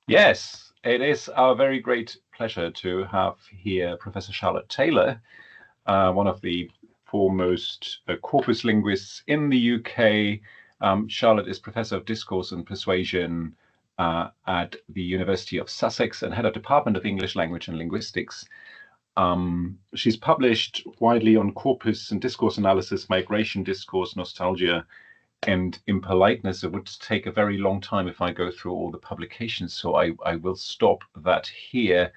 Yes, it is our very great pleasure to have here Professor Charlotte Taylor, one of the foremost corpus linguists in the UK. Charlotte is Professor of Discourse and Persuasion at the University of Sussex and Head of Department of English Language and Linguistics. She's published widely on corpus and discourse analysis, migration discourse, nostalgia, and impoliteness. It would take a very long time if I go through all the publications, so I will stop that here.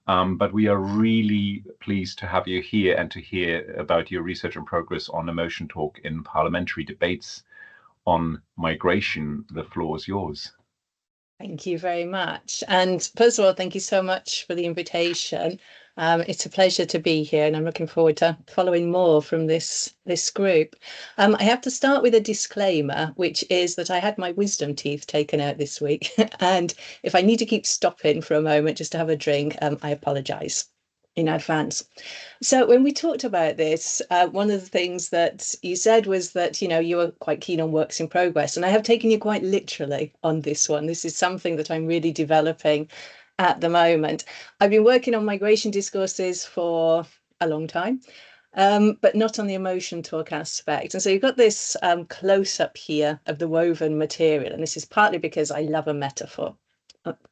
But we are really pleased to have you here and to hear about your research and progress on emotion talk in parliamentary debates on migration. The floor is yours. Thank you very much. And first of all, thank you so much for the invitation. It's a pleasure to be here, and I'm looking forward to following more from this group. I have to start with a disclaimer, which is that I had my wisdom teeth taken out this week. And if I need to keep stopping for a moment just to have a drink, I apologise in advance. So when we talked about this, one of the things that you said was that, you were quite keen on works in progress. And I have taken you quite literally on this one. This is something that I'm really developing at the moment. I've been working on migration discourses for a long time, but not on the emotion talk aspect. And so you've got this close-up here of the woven material. And this is partly because I love a metaphor,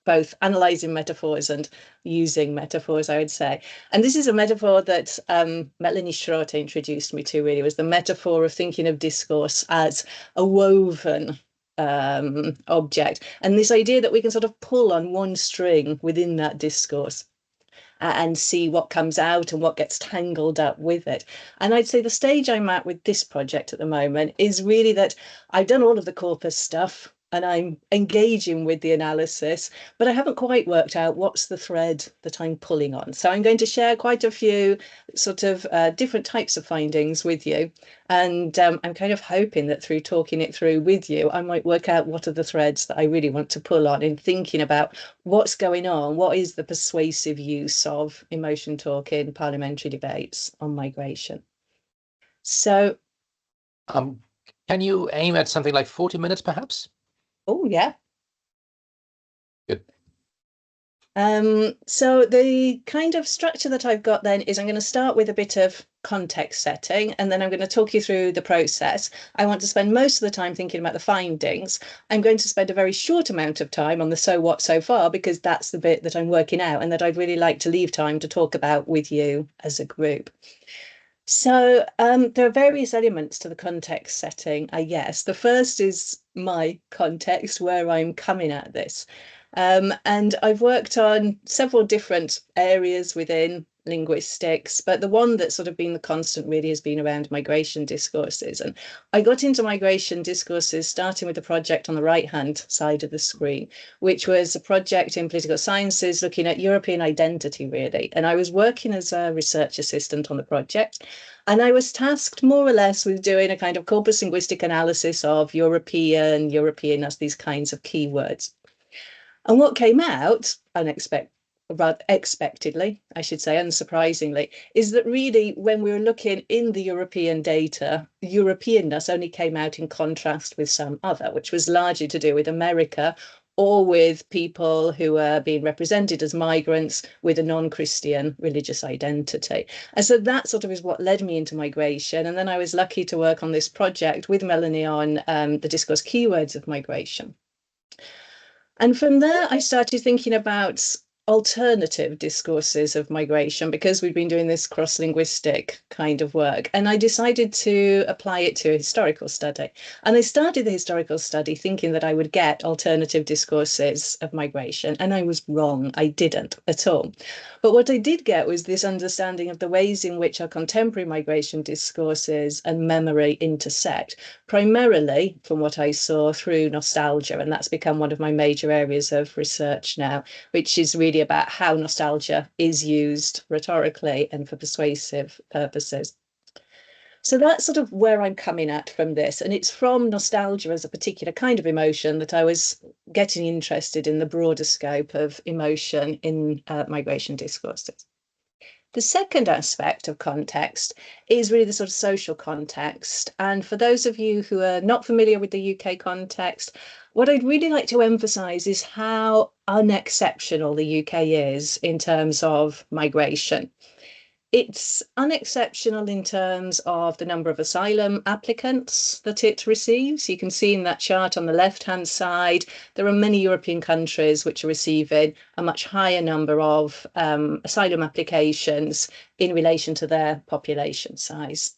both analysing metaphors and using metaphors, I would say. And this is a metaphor that Melanie Schroeter introduced me to, really, was the metaphor of thinking of discourse as a woven object. And this idea that we can sort of pull on one string within that discourse and see what comes out and what gets tangled up with it. And I'd say the stage I'm at with this project at the moment is really that I've done all of the corpus stuff, and I'm engaging with the analysis, but I haven't quite worked out what's the thread that I'm pulling on. So I'm going to share quite a few sort of different types of findings with you. And I'm kind of hoping that through talking it through with you, I might work out what are the threads that I really want to pull on in thinking about what's going on, what is the persuasive use of emotion talk in parliamentary debates on migration. So can you aim at something like 40 minutes, perhaps? Oh, yeah. Good. So the kind of structure that I've got then is I'm going to start with a bit of context setting, and then I'm going to talk you through the process. I want to spend most of the time thinking about the findings. I'm going to spend a very short amount of time on the so what so far, because that's the bit that I'm working out and that I'd really like to leave time to talk about with you as a group. So there are various elements to the context setting, I guess. The first is my context, where I'm coming at this. And I've worked on several different areas within linguistics, but the one that's sort of been the constant really has been around migration discourses. And I got into migration discourses starting with the project on the right-hand side of the screen, which was a project in political sciences looking at European identity, really. And I was working as a research assistant on the project. And I was tasked more or less with doing a kind of corpus linguistic analysis of European as these kinds of keywords. And what came out, expectedly, I should say, unsurprisingly, is that really when we were looking in the European data, Europeanness only came out in contrast with some other, which was largely to do with America or with people who are being represented as migrants with a non-Christian religious identity. And so that sort of is what led me into migration. And then I was lucky to work on this project with Melanie on the discourse keywords of migration. And from there, I started thinking about alternative discourses of migration, because we've been doing this cross-linguistic kind of work. And I decided to apply it to a historical study. And I started the historical study thinking that I would get alternative discourses of migration. And I was wrong. I didn't at all. But what I did get was this understanding of the ways in which our contemporary migration discourses and memory intersect, primarily from what I saw through nostalgia. And that's become one of my major areas of research now, which is really about how nostalgia is used rhetorically and for persuasive purposes. So that's sort of where I'm coming at from this. And it's from nostalgia as a particular kind of emotion that I was getting interested in the broader scope of emotion in migration discourses. The second aspect of context is really the sort of social context. And for those of you who are not familiar with the UK context, what I'd really like to emphasise is how unexceptional the UK is in terms of migration. It's unexceptional in terms of the number of asylum applicants that it receives. You can see in that chart on the left-hand side, there are many European countries which are receiving a much higher number of asylum applications in relation to their population size.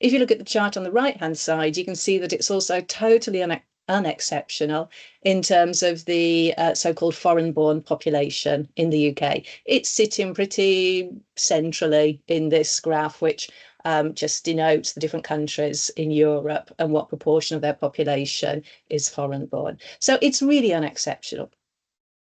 If you look at the chart on the right-hand side, you can see that it's also totally unexceptional in terms of the so-called foreign-born population in the UK. It's sitting pretty centrally in this graph, which just denotes the different countries in Europe and what proportion of their population is foreign-born. So it's really unexceptional.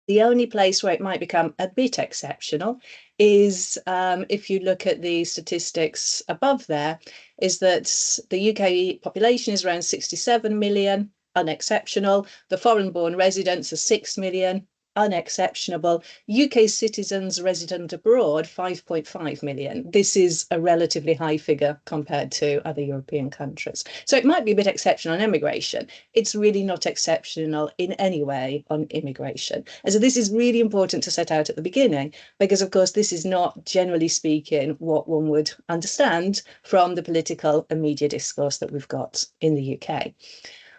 The only place where it might become a bit exceptional is if you look at the statistics above there, is that the UK population is around 67 million, unexceptional. The foreign-born residents are 6 million, unexceptionable. UK citizens resident abroad, 5.5 million. This is a relatively high figure compared to other European countries. So it might be a bit exceptional on immigration. It's really not exceptional in any way on immigration. And so this is really important to set out at the beginning, because of course this is not, generally speaking, what one would understand from the political and media discourse that we've got in the UK,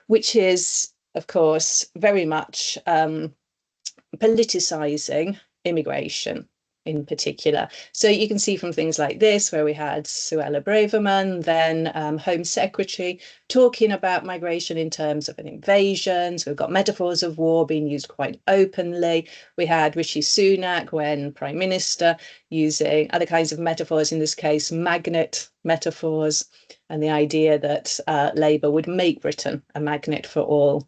which is, of course, very much politicising immigration in particular. So you can see from things like this, where we had Suella Braverman, then Home Secretary, talking about migration in terms of an invasion. So we've got metaphors of war being used quite openly. We had Rishi Sunak, when Prime Minister, using other kinds of metaphors, in this case, magnet metaphors, and the idea that Labour would make Britain a magnet for all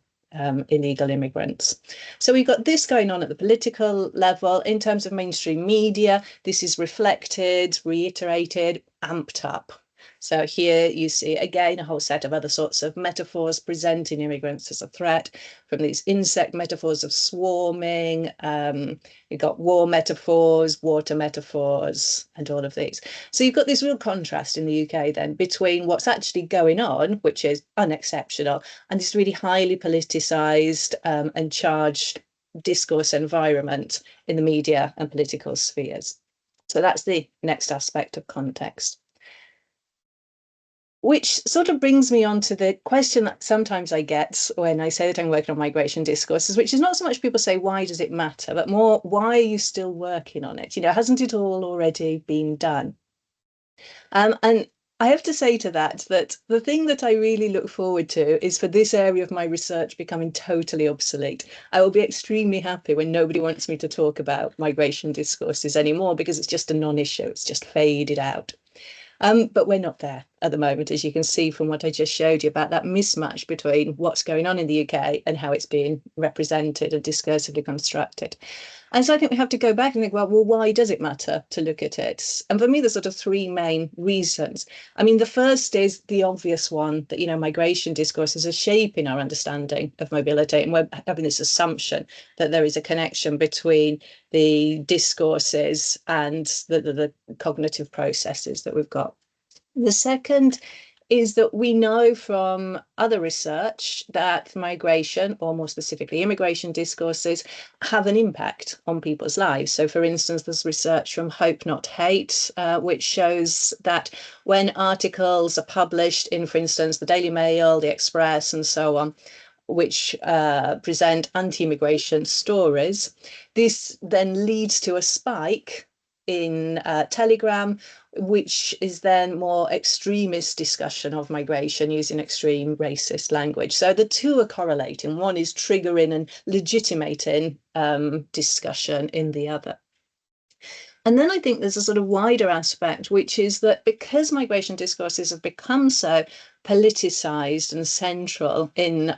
illegal immigrants. So we've got this going on at the political level. In terms of mainstream media, this is reflected, reiterated, amped up. So here you see, again, a whole set of other sorts of metaphors presenting immigrants as a threat, from these insect metaphors of swarming, you've got war metaphors, water metaphors, and all of these. So you've got this real contrast in the UK then between what's actually going on, which is unexceptional, and this really highly politicised and charged discourse environment in the media and political spheres. So that's the next aspect of context. Which sort of brings me on to the question that sometimes I get when I say that I'm working on migration discourses, which is not so much people say, why does it matter, but more, why are you still working on it? You know, hasn't it all already been done? And I have to say to that the thing that I really look forward to is for this area of my research becoming totally obsolete. I will be extremely happy when nobody wants me to talk about migration discourses anymore, because it's just a non-issue, it's just faded out. But we're not there at the moment, as you can see from what I just showed you about that mismatch between what's going on in the UK and how it's being represented and discursively constructed. And so I think we have to go back and think, well, why does it matter to look at it? And for me, there's sort of three main reasons. I mean, the first is the obvious one that, you know, migration discourses are shaping our understanding of mobility. And we're having this assumption that there is a connection between the discourses and the cognitive processes that we've got. The second is that we know from other research that migration, or more specifically immigration discourses, have an impact on people's lives. So for instance, there's research from Hope Not Hate, which shows that when articles are published in, for instance, the Daily Mail, the Express, and so on, which present anti-immigration stories, this then leads to a spike in Telegram, which is then more extremist discussion of migration using extreme racist language. So the two are correlating. One is triggering and legitimating discussion in the other. And then I think there's a sort of wider aspect, which is that because migration discourses have become so politicised and central in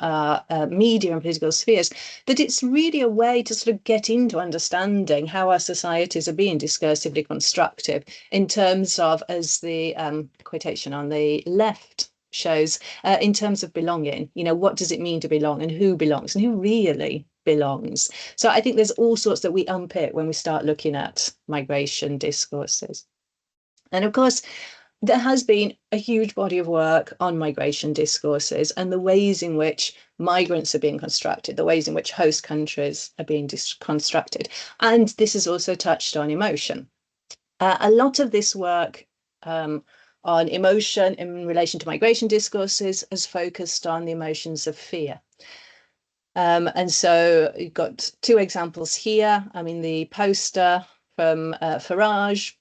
media and political spheres, that it's really a way to sort of get into understanding how our societies are being discursively constructive in terms of, as the quotation on the left shows, in terms of belonging. You know, what does it mean to belong, and who belongs, and who really belongs? So I think there's all sorts that we unpick when we start looking at migration discourses. And of course, there has been a huge body of work on migration discourses and the ways in which migrants are being constructed, the ways in which host countries are being constructed. And this is also touched on emotion. A lot of this work on emotion in relation to migration discourses has focused on the emotions of fear. And so you've got two examples here. I mean, the poster from Farage,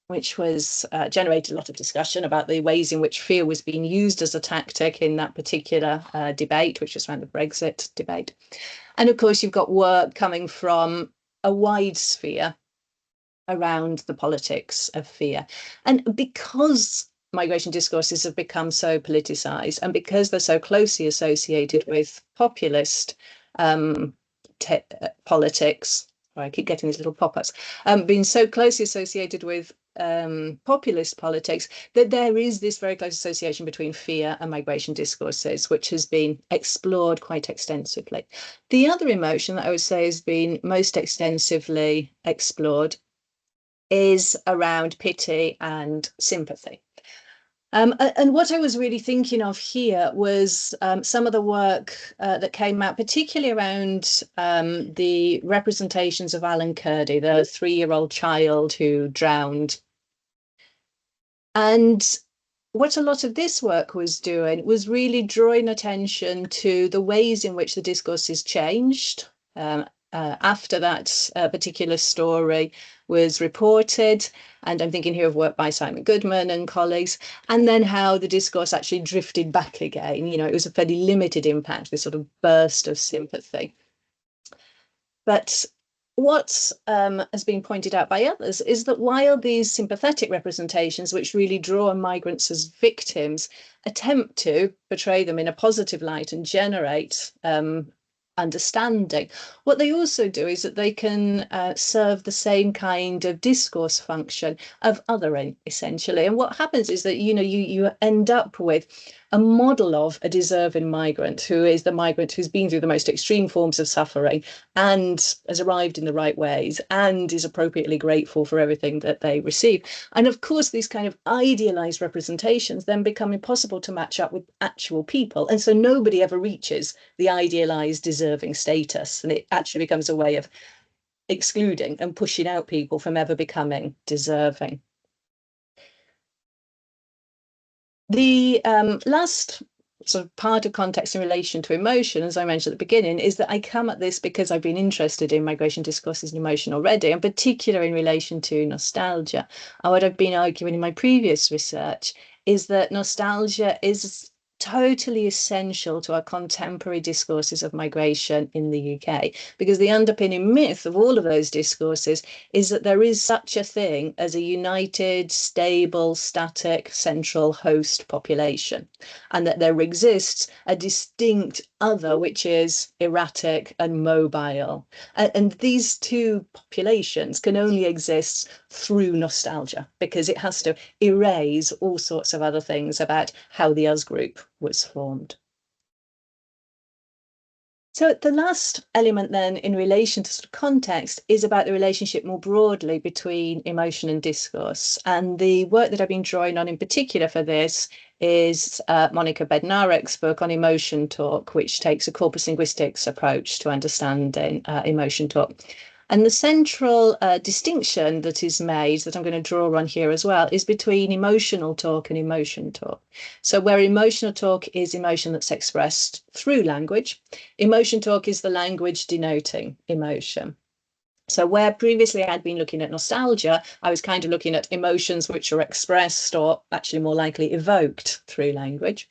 which was generated a lot of discussion about the ways in which fear was being used as a tactic in that particular debate, which was around the Brexit debate. And of course, you've got work coming from a wide sphere around the politics of fear. And because migration discourses have become so politicized, and because they're so closely associated with populist politics, I keep getting these little pop-ups, being so closely associated with populist politics, that there is this very close association between fear and migration discourses, which has been explored quite extensively. The other emotion that I would say has been most extensively explored is around pity and sympathy. And what I was really thinking of here was some of the work that came out, particularly around the representations of Alan Kurdi, the 3-year-old child who drowned. And what a lot of this work was doing was really drawing attention to the ways in which the discourses changed after that particular story was reported. And I'm thinking here of work by Simon Goodman and colleagues, and then how the discourse actually drifted back again. You know, it was a fairly limited impact, this sort of burst of sympathy. But what has been pointed out by others is that while these sympathetic representations, which really draw on migrants as victims, attempt to portray them in a positive light and generate understanding, what they also do is that they can serve the same kind of discourse function of othering, essentially. And what happens is that, you know, you end up with a model of a deserving migrant, who is the migrant who's been through the most extreme forms of suffering and has arrived in the right ways and is appropriately grateful for everything that they receive. And of course, these kind of idealized representations then become impossible to match up with actual people. And so nobody ever reaches the idealized deserving status. And it actually becomes a way of excluding and pushing out people from ever becoming deserving. The last sort of part of context in relation to emotion, as I mentioned at the beginning, is that I come at this because I've been interested in migration discourses and emotion already, and particularly in relation to nostalgia. And what I've been arguing in my previous research is that nostalgia is totally essential to our contemporary discourses of migration in the UK, because the underpinning myth of all of those discourses is that there is such a thing as a united, stable, static, central host population, and that there exists a distinct other which is erratic and mobile. And these two populations can only exist through nostalgia, because it has to erase all sorts of other things about how the us group was formed. So the last element then in relation to sort of context is about the relationship more broadly between emotion and discourse. And the work that I've been drawing on in particular for this is Monica Bednarek's book on emotion talk, which takes a corpus linguistics approach to understanding emotion talk. And the central distinction that is made, that I'm going to draw on here as well, is between emotional talk and emotion talk. So where emotional talk is emotion that's expressed through language, emotion talk is the language denoting emotion. So where previously I had been looking at nostalgia, I was kind of looking at emotions which are expressed, or actually more likely evoked, through language.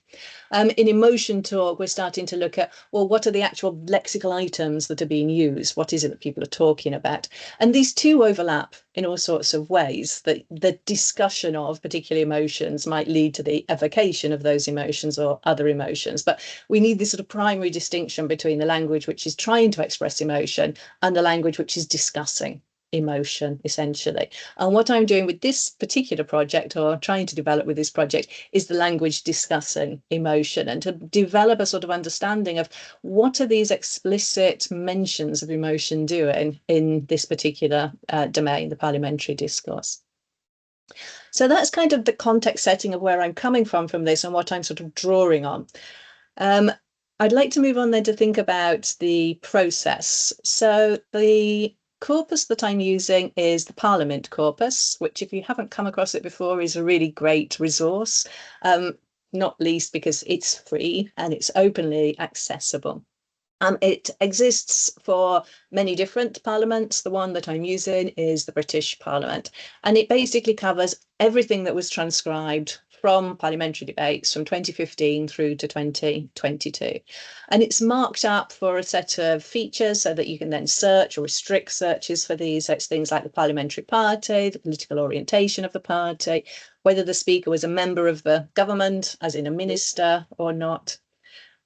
In emotion talk, we're starting to look at, well, what are the actual lexical items that are being used? What is it that people are talking about? And these two overlap in all sorts of ways. That the discussion of particular emotions might lead to the evocation of those emotions or other emotions. But we need this sort of primary distinction between the language which is trying to express emotion and the language which is discussing emotion, essentially. And what I'm doing with this particular project, or trying to develop with this project, is the language discussing emotion, and to develop a sort of understanding of what are these explicit mentions of emotion doing in this particular domain, the parliamentary discourse. So that's kind of the context setting of where I'm coming from this and what I'm sort of drawing on. I'd like to move on then to think about the process. So the corpus that I'm using is the Parliament corpus, which if you haven't come across it before is a really great resource, not least because it's free and it's openly accessible. It exists for many different parliaments. The one that I'm using is the British Parliament, and it basically covers everything that was transcribed from parliamentary debates from 2015 through to 2022. And it's marked up for a set of features so that you can then search or restrict searches for these. So it's things like the parliamentary party, the political orientation of the party, whether the speaker was a member of the government, as in a minister or not,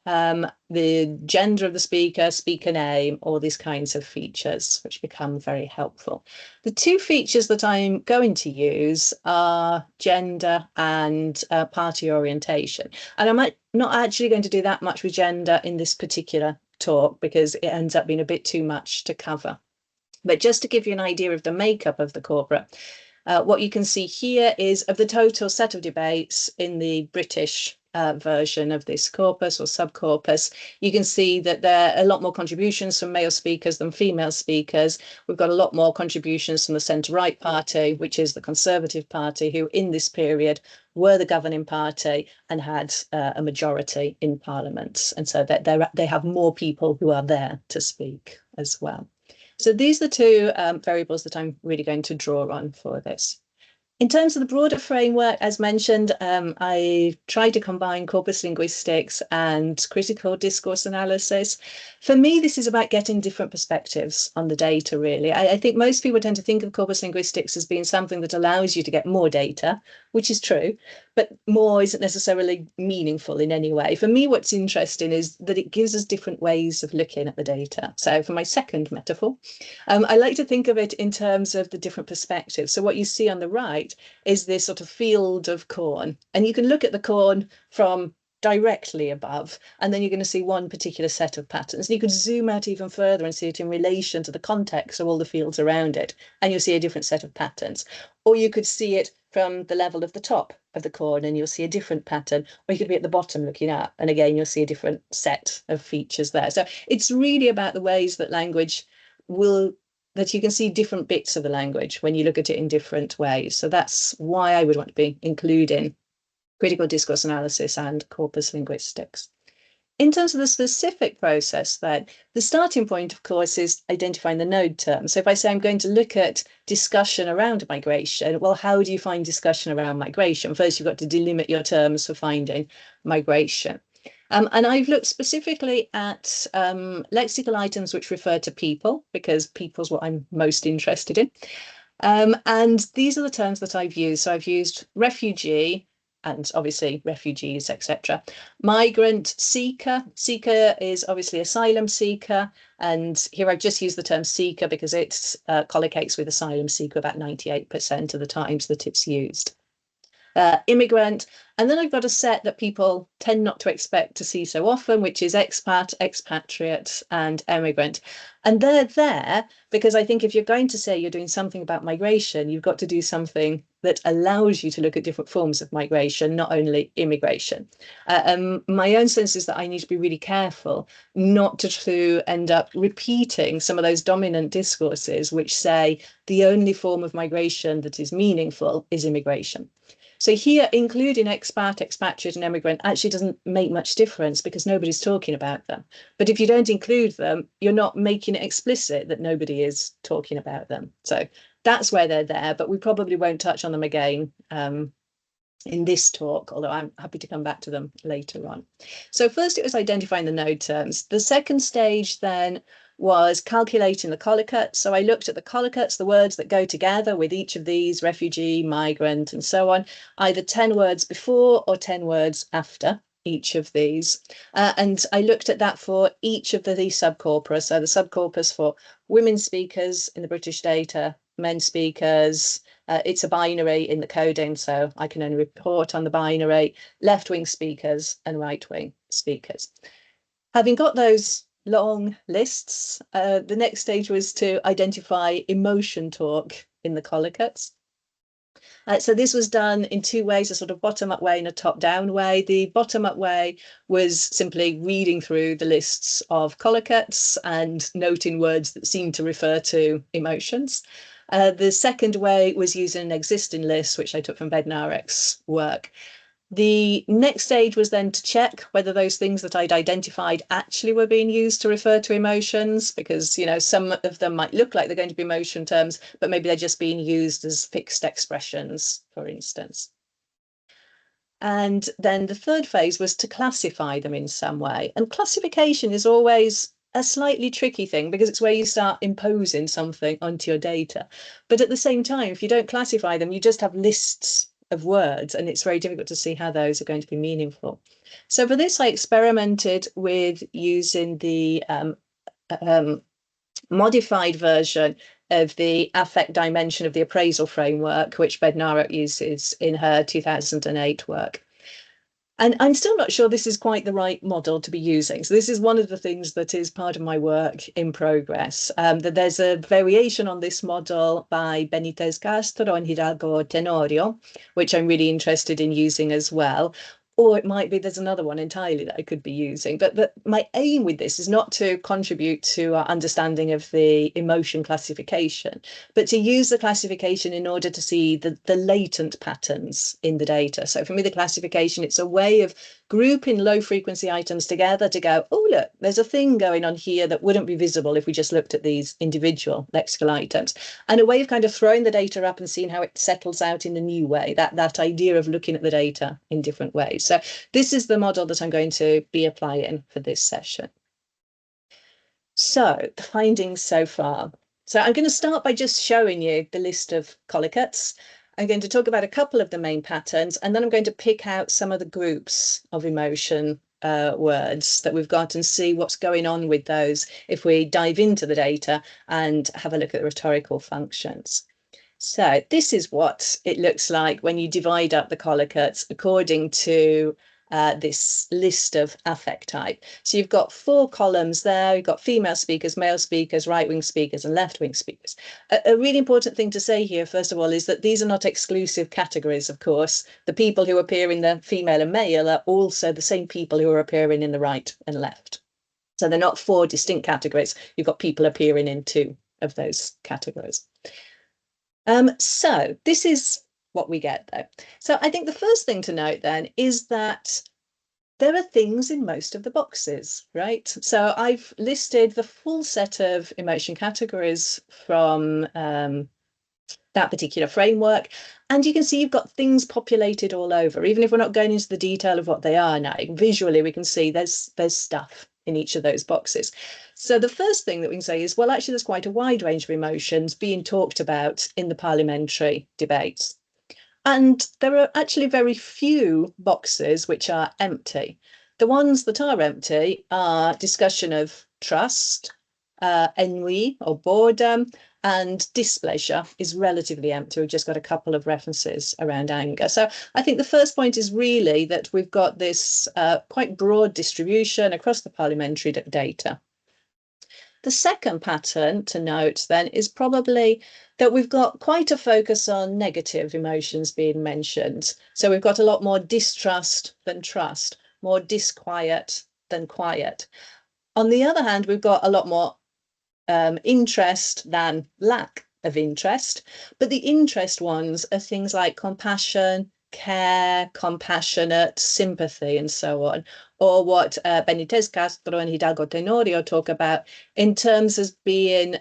the gender of the speaker, speaker name, all these kinds of features, which become very helpful. The two features that I'm going to use are gender and party orientation. And I'm not actually going to do that much with gender in this particular talk because it ends up being a bit too much to cover. But just to give you an idea of the makeup of the corpora, what you can see here is of the total set of debates in the British version of this corpus or subcorpus, you can see that there are a lot more contributions from male speakers than female speakers. We've got a lot more contributions from the centre-right party, which is the Conservative Party, who in this period were the governing party and had a majority in Parliament. And so that they have more people who are there to speak as well. So these are the two variables that I'm really going to draw on for this. In terms of the broader framework, as mentioned, I tried to combine corpus linguistics and critical discourse analysis. For me, this is about getting different perspectives on the data, really. I think most people tend to think of corpus linguistics as being something that allows you to get more data, which is true, but more isn't necessarily meaningful in any way. For me, what's interesting is that it gives us different ways of looking at the data. So for my second metaphor, I like to think of it in terms of the different perspectives. So what you see on the right is this sort of field of corn, and you can look at the corn from directly above, and then you're going to see one particular set of patterns. And you could zoom out even further and see it in relation to the context of all the fields around it, and you'll see a different set of patterns. Or you could see it from the level of the top of the corn and you'll see a different pattern, or you could be at the bottom looking up, and again you'll see a different set of features there. So it's really about the ways that language that you can see different bits of the language when you look at it in different ways. So that's why I would want to be including critical discourse analysis and corpus linguistics. In terms of the specific process, then, the starting point, of course, is identifying the node terms. So if I say I'm going to look at discussion around migration, well, how do you find discussion around migration? First, you've got to delimit your terms for finding migration. And I've looked specifically at lexical items which refer to people, because people is what I'm most interested in. And these are the terms that I've used. So I've used refugee, and obviously refugees, etc. Migrant, seeker. Seeker is obviously asylum seeker. And here I've just used the term seeker because it collocates with asylum seeker about 98% of the times that it's used. Immigrant, and then I've got a set that people tend not to expect to see so often, which is expat, expatriate, and emigrant. And they're there because I think if you're going to say you're doing something about migration, you've got to do something that allows you to look at different forms of migration, not only immigration. My own sense is that I need to be really careful not to end up repeating some of those dominant discourses which say the only form of migration that is meaningful is immigration. So here, including expat, expatriate, and emigrant actually doesn't make much difference because nobody's talking about them. But if you don't include them, you're not making it explicit that nobody is talking about them. So that's where they're there, but we probably won't touch on them again in this talk, although I'm happy to come back to them later on. So first it was identifying the node terms. The second stage then was calculating the collocate. So I looked at the collocates, the words that go together with each of these, refugee, migrant, and so on, either 10 words before or 10 words after each of these. And I looked at that for each of these subcorpora. So the subcorpus for women speakers in the British data, men speakers, it's a binary in the coding, so I can only report on the binary, left-wing speakers and right-wing speakers. Having got those long lists, the next stage was to identify emotion talk in the collocates. So this was done in two ways, a sort of bottom-up way and a top-down way. The bottom-up way was simply reading through the lists of collocates and noting words that seemed to refer to emotions. The second way was using an existing list, which I took from Bednarek's work. The next stage was then to check whether those things that I'd identified actually were being used to refer to emotions, because, you know, some of them might look like they're going to be emotion terms, but maybe they're just being used as fixed expressions, for instance. And then the third phase was to classify them in some way. And classification is always a slightly tricky thing because it's where you start imposing something onto your data. But at the same time, if you don't classify them, you just have lists of words, and it's very difficult to see how those are going to be meaningful. So for this, I experimented with using the modified version of the affect dimension of the appraisal framework, which Bednarek uses in her 2008 work. And I'm still not sure this is quite the right model to be using. So this is one of the things that is part of my work in progress, that there's a variation on this model by Benitez Castro and Hidalgo Tenorio, which I'm really interested in using as well. Or it might be there's another one entirely that I could be using. But my aim with this is not to contribute to our understanding of the emotion classification, but to use the classification in order to see the latent patterns in the data. So for me, the classification, it's a way of grouping low frequency items together to go, oh, look, there's a thing going on here that wouldn't be visible if we just looked at these individual lexical items, and a way of kind of throwing the data up and seeing how it settles out in a new way, that idea of looking at the data in different ways. So this is the model that I'm going to be applying for this session. So the findings so far. So I'm going to start by just showing you the list of collocates. I'm going to talk about a couple of the main patterns, and then I'm going to pick out some of the groups of emotion words that we've got and see what's going on with those if we dive into the data and have a look at the rhetorical functions. So this is what it looks like when you divide up the collocates according to this list of affect type. So you've got 4 columns there. You've got female speakers, male speakers, right-wing speakers, and left-wing speakers. A really important thing to say here, first of all, is that these are not exclusive categories, of course. The people who appear in the female and male are also the same people who are appearing in the right and left. So they're not 4 distinct categories. You've got people appearing in 2 of those categories. So this is what we get though. So I think the first thing to note then is that there are things in most of the boxes, right? So I've listed the full set of emotion categories from that particular framework, and you can see you've got things populated all over. Even if we're not going into the detail of what they are now, visually we can see there's stuff in each of those boxes. So the first thing that we can say is, well, actually there's quite a wide range of emotions being talked about in the parliamentary debates. And there are actually very few boxes which are empty. The ones that are empty are discussion of trust, ennui or boredom, and displeasure is relatively empty. We've just got a couple of references around anger. So I think the first point is really that we've got this quite broad distribution across the parliamentary data. The second pattern to note then is probably that we've got quite a focus on negative emotions being mentioned. So we've got a lot more distrust than trust, more disquiet than quiet. On the other hand, we've got a lot more interest than lack of interest, but the interest ones are things like compassion, care, compassionate, sympathy, and so on, or what Benitez Castro and Hidalgo Tenorio talk about in terms as being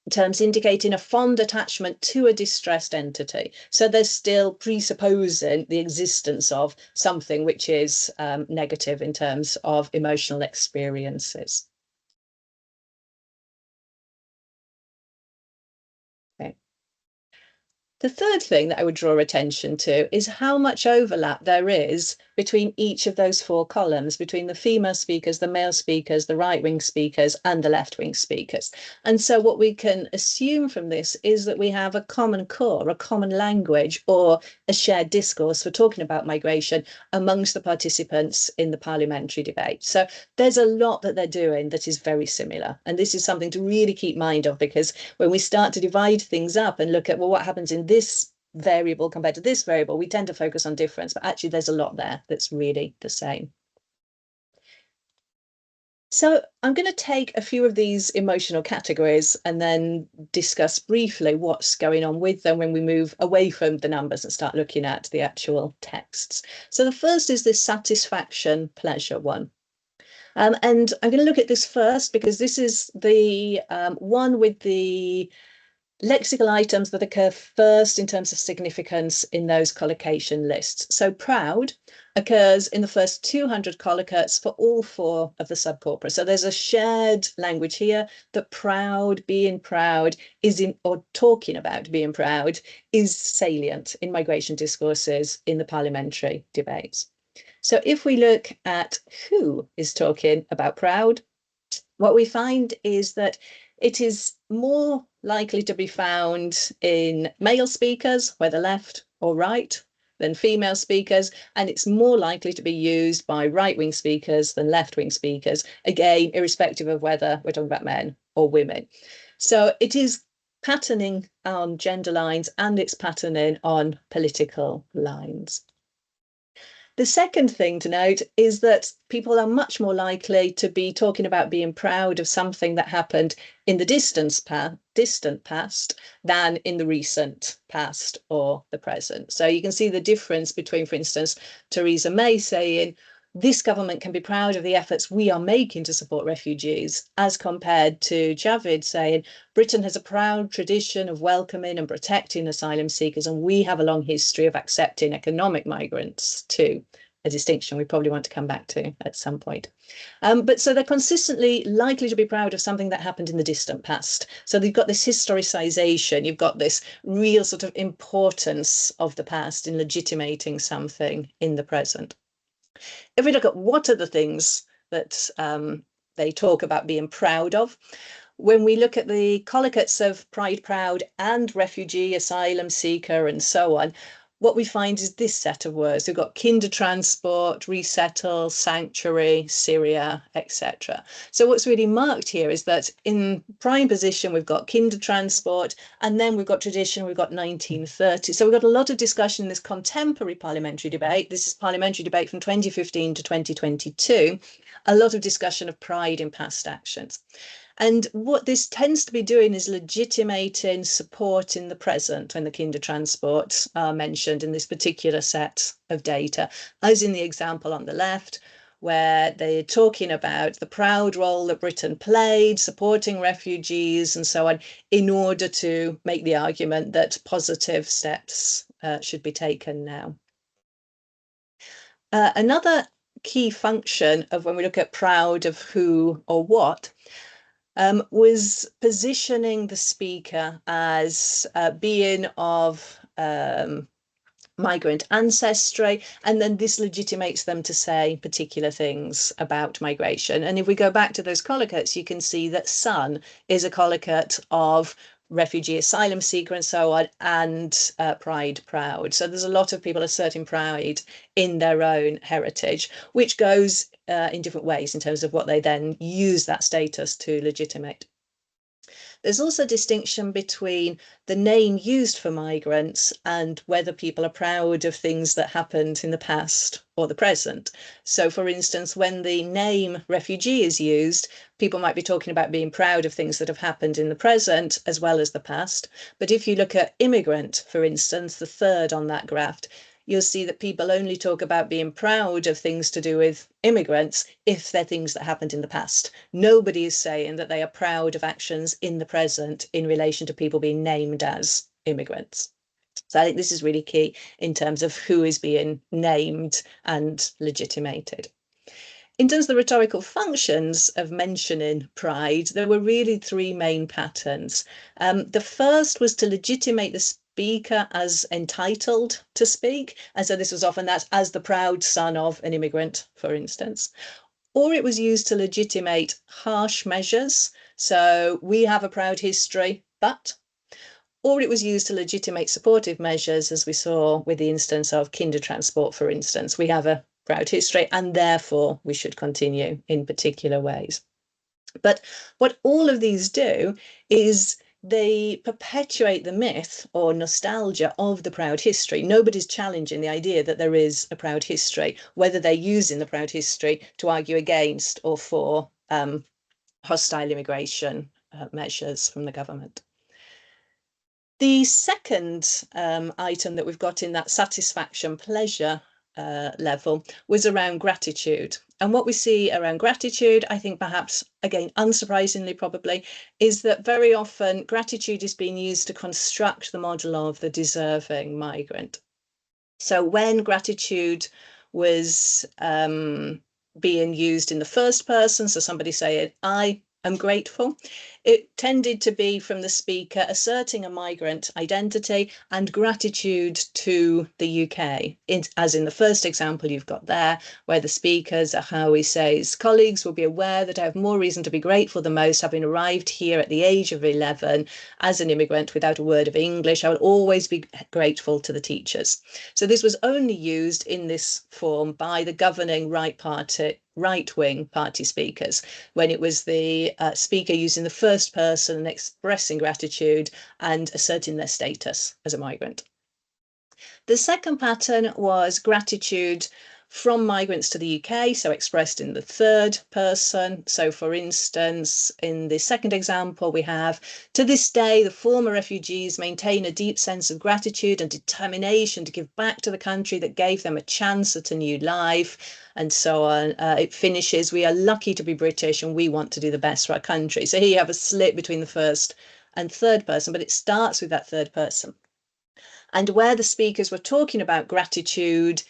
terms indicating a fond attachment to a distressed entity. So they're still presupposing the existence of something which is negative in terms of emotional experiences. The third thing that I would draw attention to is how much overlap there is between each of those 4 columns, between the female speakers, the male speakers, the right-wing speakers, and the left-wing speakers. And so what we can assume from this is that we have a common core, a common language, or a shared discourse for talking about migration amongst the participants in the parliamentary debate. So there's a lot that they're doing that is very similar. And this is something to really keep mind of, because when we start to divide things up and look at, well, what happens in this variable compared to this variable, we tend to focus on difference, but actually there's a lot there that's really the same. So I'm going to take a few of these emotional categories and then discuss briefly what's going on with them when we move away from the numbers and start looking at the actual texts. So the first is this satisfaction pleasure one. And I'm going to look at this first because this is the one with the lexical items that occur first in terms of significance in those collocation lists. So proud occurs in the first 200 collocates for all 4 of the subcorpora. So there's a shared language here that proud, being proud, is in, or talking about being proud, is salient in migration discourses in the parliamentary debates. So if we look at who is talking about proud, what we find is that it is more likely to be found in male speakers, whether left or right, than female speakers, and it's more likely to be used by right-wing speakers than left-wing speakers, again, irrespective of whether we're talking about men or women. So it is patterning on gender lines and it's patterning on political lines. The second thing to note is that people are much more likely to be talking about being proud of something that happened in the distant past than in the recent past or the present. So you can see the difference between, for instance, Theresa May saying, this government can be proud of the efforts we are making to support refugees, as compared to Javid saying, Britain has a proud tradition of welcoming and protecting asylum seekers, and we have a long history of accepting economic migrants too. A distinction we probably want to come back to at some point. But so they're consistently likely to be proud of something that happened in the distant past. So you've got this historicisation, you've got this real sort of importance of the past in legitimating something in the present. If we look at what are the things that they talk about being proud of, when we look at the collocates of pride, proud, and refugee, asylum seeker, and so on, what we find is this set of words. We've got kindertransport, resettle, sanctuary, Syria, etc. So what's really marked here is that in prime position, we've got kindertransport, and then we've got tradition, we've got 1930. So we've got a lot of discussion in this contemporary parliamentary debate. This is parliamentary debate from 2015 to 2022. A lot of discussion of pride in past actions. And what this tends to be doing is legitimating support in the present when the kindertransport are mentioned in this particular set of data, as in the example on the left, where they're talking about the proud role that Britain played, supporting refugees and so on, in order to make the argument that positive steps should be taken now. Another key function of when we look at proud of who or what was positioning the speaker as being of migrant ancestry, and then this legitimates them to say particular things about migration. And if we go back to those collocates, you can see that son is a collocate of refugee, asylum seeker, and so on, and pride, proud. So there's a lot of people asserting pride in their own heritage, which goes in different ways in terms of what they then use that status to legitimate. There's also a distinction between the name used for migrants and whether people are proud of things that happened in the past or the present. So, for instance, when the name refugee is used, people might be talking about being proud of things that have happened in the present as well as the past. But if you look at immigrant, for instance, the third on that graph, you'll see that people only talk about being proud of things to do with immigrants if they're things that happened in the past. Nobody is saying that they are proud of actions in the present in relation to people being named as immigrants. So I think this is really key in terms of who is being named and legitimated. In terms of the rhetorical functions of mentioning pride, there were really 3 main patterns. The first was to legitimate the speaker as entitled to speak. And so this was often that as the proud son of an immigrant, for instance. Or it was used to legitimate harsh measures. So we have a proud history, but. Or it was used to legitimate supportive measures, as we saw with the instance of kindertransport, for instance. We have a proud history and therefore we should continue in particular ways. But what all of these do is they perpetuate the myth or nostalgia of the proud history. Nobody's challenging the idea that there is a proud history, whether they're using the proud history to argue against or for hostile immigration measures from the government. The second item that we've got in that satisfaction pleasure level was around gratitude. And what we see around gratitude, I think perhaps, again, unsurprisingly probably, is that very often gratitude is being used to construct the model of the deserving migrant. So when gratitude was being used in the first person, so somebody saying, I am grateful, it tended to be from the speaker asserting a migrant identity and gratitude to the UK, as in the first example you've got there, where the speakers are how he says, colleagues will be aware that I have more reason to be grateful than most, having arrived here at the age of 11 as an immigrant without a word of English. I will always be grateful to the teachers. So this was only used in this form by the governing right-wing party speakers, when it was the speaker using the first person and expressing gratitude and asserting their status as a migrant. The second pattern was gratitude from migrants to the UK, so expressed in the third person. So for instance, in the second example, we have, to this day, the former refugees maintain a deep sense of gratitude and determination to give back to the country that gave them a chance at a new life, and so on. It finishes, we are lucky to be British and we want to do the best for our country. So here you have a split between the first and third person, but it starts with that third person. And where the speakers were talking about gratitude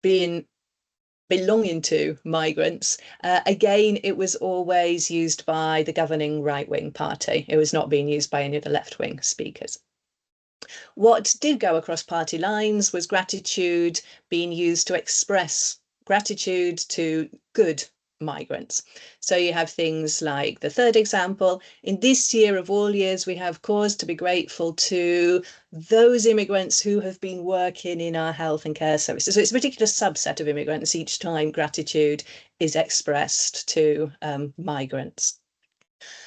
belonging to migrants, again, it was always used by the governing right-wing party. It was not being used by any of the left-wing speakers. What did go across party lines was gratitude being used to express gratitude to good migrants. So you have things like the third example, in this year of all years, we have cause to be grateful to those immigrants who have been working in our health and care services. So it's a particular subset of immigrants each time gratitude is expressed to migrants.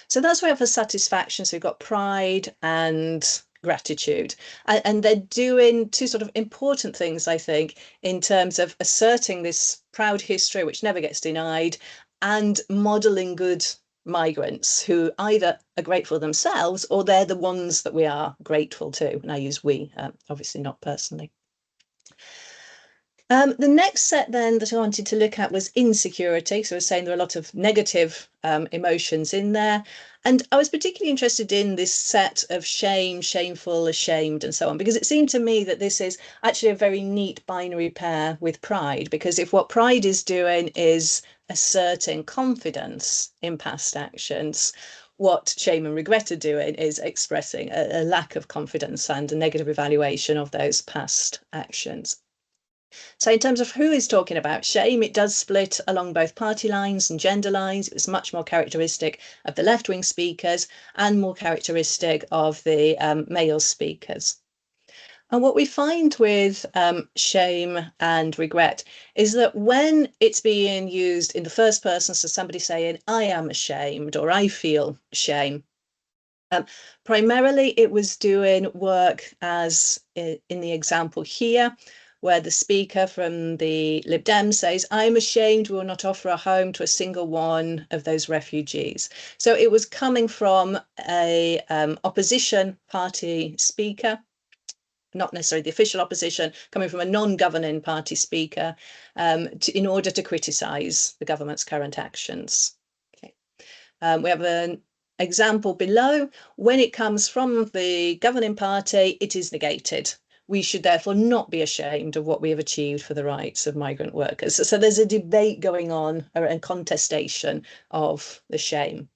So that's where we have the satisfaction. So we've got pride and gratitude, and they're doing two sort of important things, I think, in terms of asserting this proud history which never gets denied and modeling good migrants who either are grateful themselves or they're the ones that we are grateful to, and I use we, obviously not personally. The next set then that I wanted to look at was insecurity. So I was saying there are a lot of negative emotions in there. And I was particularly interested in this set of shame, shameful, ashamed, and so on, because it seemed to me that this is actually a very neat binary pair with pride, because if what pride is doing is asserting confidence in past actions, what shame and regret are doing is expressing a lack of confidence and a negative evaluation of those past actions. So in terms of who is talking about shame, it does split along both party lines and gender lines. It was much more characteristic of the left-wing speakers and more characteristic of the male speakers. And what we find with shame and regret is that when it's being used in the first person, so somebody saying, I am ashamed or I feel shame, primarily it was doing work as in the example here, where the speaker from the Lib Dem says, I'm ashamed we will not offer a home to a single one of those refugees. So it was coming from a opposition party speaker, not necessarily the official opposition, coming from a non-governing party speaker in order to criticise the government's current actions. Okay. We have an example below. When it comes from the governing party, it is negated. We should therefore not be ashamed of what we have achieved for the rights of migrant workers. So there's a debate going on and contestation of the shame.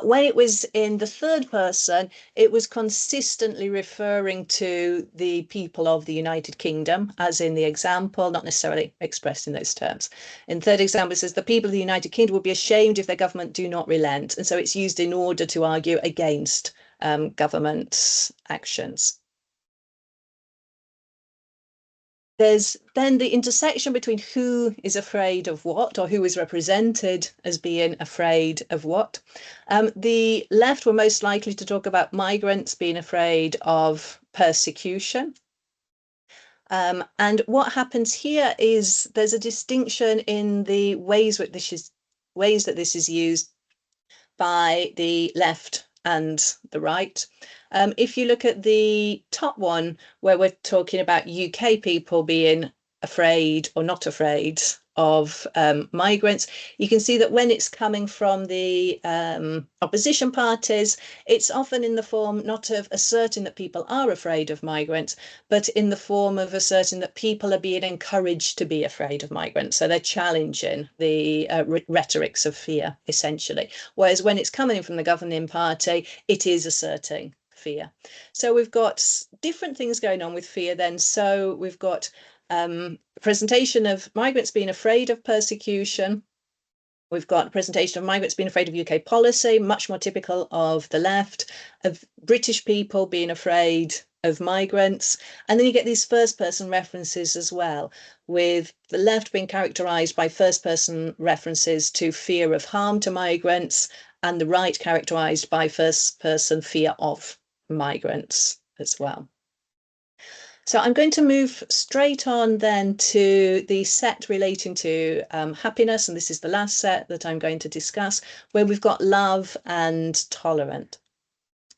When it was in the third person, it was consistently referring to the people of the United Kingdom, as in the example, not necessarily expressed in those terms. In the third example, it says the people of the United Kingdom will be ashamed if their government do not relent. And so it's used in order to argue against government actions. There's then the intersection between who is afraid of what, or who is represented as being afraid of what. The left were most likely to talk about migrants being afraid of persecution. And what happens here is there's a distinction in the ways that this is used by the left and the right. If you look at the top one, where we're talking about UK people being afraid or not afraid of migrants, you can see that when it's coming from the opposition parties, it's often in the form not of asserting that people are afraid of migrants, but in the form of asserting that people are being encouraged to be afraid of migrants. So they're challenging the rhetorics of fear, essentially. Whereas when it's coming from the governing party, it is asserting fear. So we've got different things going on with fear then. So we've got presentation of migrants being afraid of persecution. We've got presentation of migrants being afraid of UK policy, much more typical of the left, of British people being afraid of migrants. And then you get these first person references as well, with the left being characterised by first person references to fear of harm to migrants, and the right characterised by first person fear of migrants as well. So I'm going to move straight on then to the set relating to happiness, and this is the last set that I'm going to discuss, where we've got love and tolerant.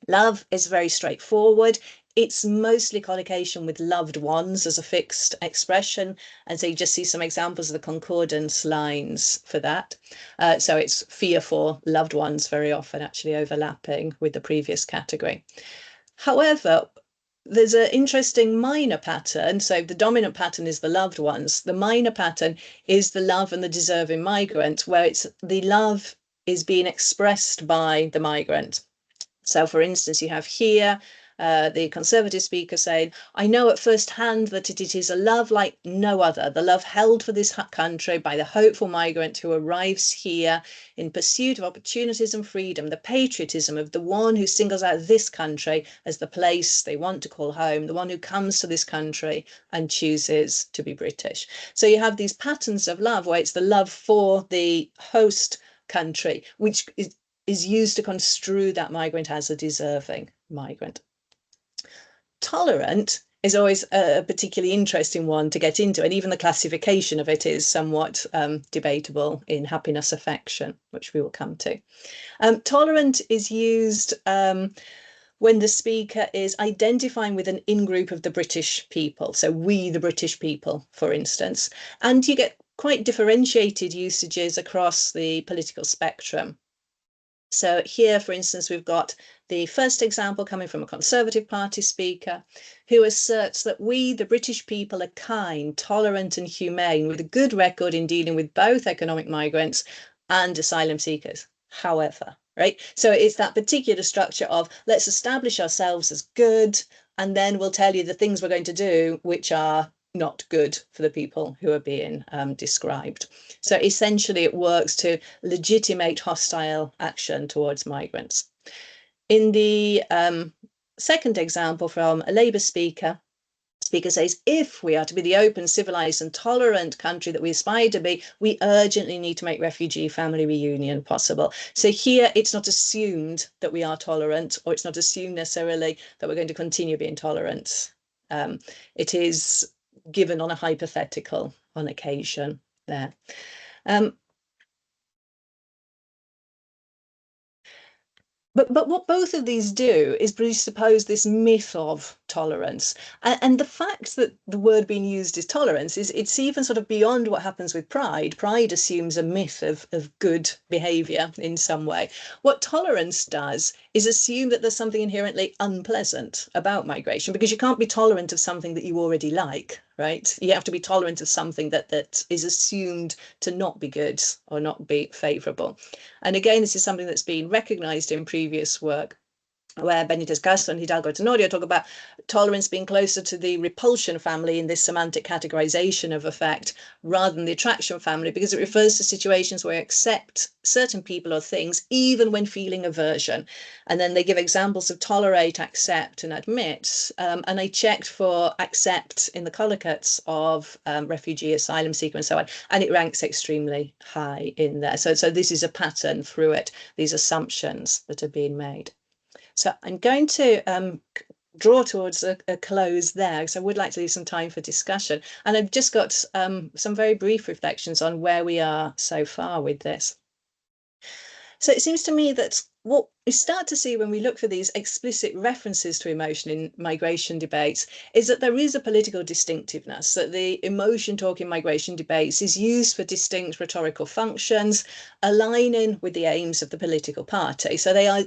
Love is very straightforward. It's mostly collocation with loved ones as a fixed expression. And so you just see some examples of the concordance lines for that. So it's fear for loved ones very often actually overlapping with the previous category. However, there's an interesting minor pattern. So the dominant pattern is the loved ones. The minor pattern is the love and the deserving migrant, where it's the love is being expressed by the migrant. So for instance, you have here the Conservative speaker saying, I know at first hand that it is a love like no other, the love held for this country by the hopeful migrant who arrives here in pursuit of opportunities and freedom, the patriotism of the one who singles out this country as the place they want to call home, the one who comes to this country and chooses to be British. So you have these patterns of love where it's the love for the host country, which is used to construe that migrant as a deserving migrant. Tolerant is always a particularly interesting one to get into, and even the classification of it is somewhat debatable in happiness affection, which we will come to. Tolerant is used when the speaker is identifying with an in-group of the British people, so we the British people, for instance, and you get quite differentiated usages across the political spectrum. So here, for instance, we've got the first example coming from a Conservative Party speaker who asserts that we, the British people, are kind, tolerant and humane, with a good record in dealing with both economic migrants and asylum seekers. However, right? So it's that particular structure of let's establish ourselves as good, and then we'll tell you the things we're going to do, which are not good for the people who are being described. So essentially it works to legitimate hostile action towards migrants. In the second example from a Labour speaker, the speaker says, if we are to be the open, civilised and tolerant country that we aspire to be, we urgently need to make refugee family reunion possible. So here it's not assumed that we are tolerant, or it's not assumed necessarily that we're going to continue being tolerant. It is given on a hypothetical on occasion there. But what both of these do is presuppose this myth of tolerance. And the fact that the word being used is tolerance is it's even sort of beyond what happens with pride. Pride assumes a myth of good behaviour in some way. What tolerance does is assume that there's something inherently unpleasant about migration, because you can't be tolerant of something that you already like, right? You have to be tolerant of something that is assumed to not be good or not be favourable. And again, this is something that's been recognised in previous work where Benitez Castro and Hidalgo Tenorio talk about tolerance being closer to the repulsion family in this semantic categorization of affect rather than the attraction family, because it refers to situations where you accept certain people or things even when feeling aversion. And then they give examples of tolerate, accept, and admit. And I checked for accept in the collocates of refugee, asylum seeker, and so on, and it ranks extremely high in there. So this is a pattern through it, these assumptions that are being made. So I'm going to draw towards a close there, because I would like to leave some time for discussion. And I've just got some very brief reflections on where we are so far with this. So it seems to me that what we start to see when we look for these explicit references to emotion in migration debates is that there is a political distinctiveness, that the emotion talk in migration debates is used for distinct rhetorical functions, aligning with the aims of the political party. So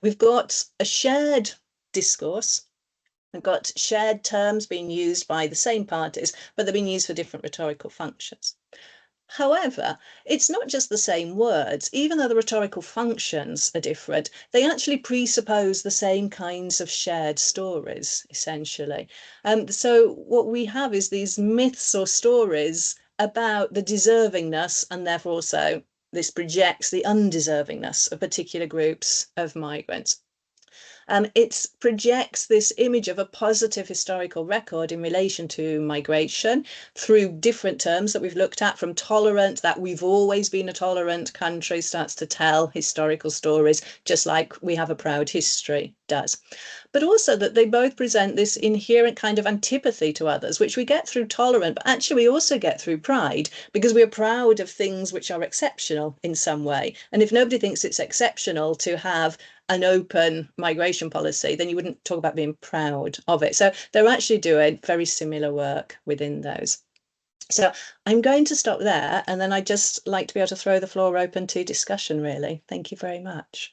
we've got a shared discourse, we've got shared terms being used by the same parties, but they're being used for different rhetorical functions. However, it's not just the same words. Even though the rhetorical functions are different, they actually presuppose the same kinds of shared stories, essentially. So what we have is these myths or stories about the deservingness, and therefore also this projects the undeservingness of particular groups of migrants. It projects this image of a positive historical record in relation to migration through different terms that we've looked at, from tolerant, that we've always been a tolerant country, starts to tell historical stories, just like we have a proud history does. But also that they both present this inherent kind of antipathy to others, which we get through tolerant, but actually we also get through pride, because we're proud of things which are exceptional in some way. And if nobody thinks it's exceptional to have an open migration policy, then you wouldn't talk about being proud of it. So they're actually doing very similar work within those. So I'm going to stop there, and then I'd just like to be able to throw the floor open to discussion, really. Thank you very much.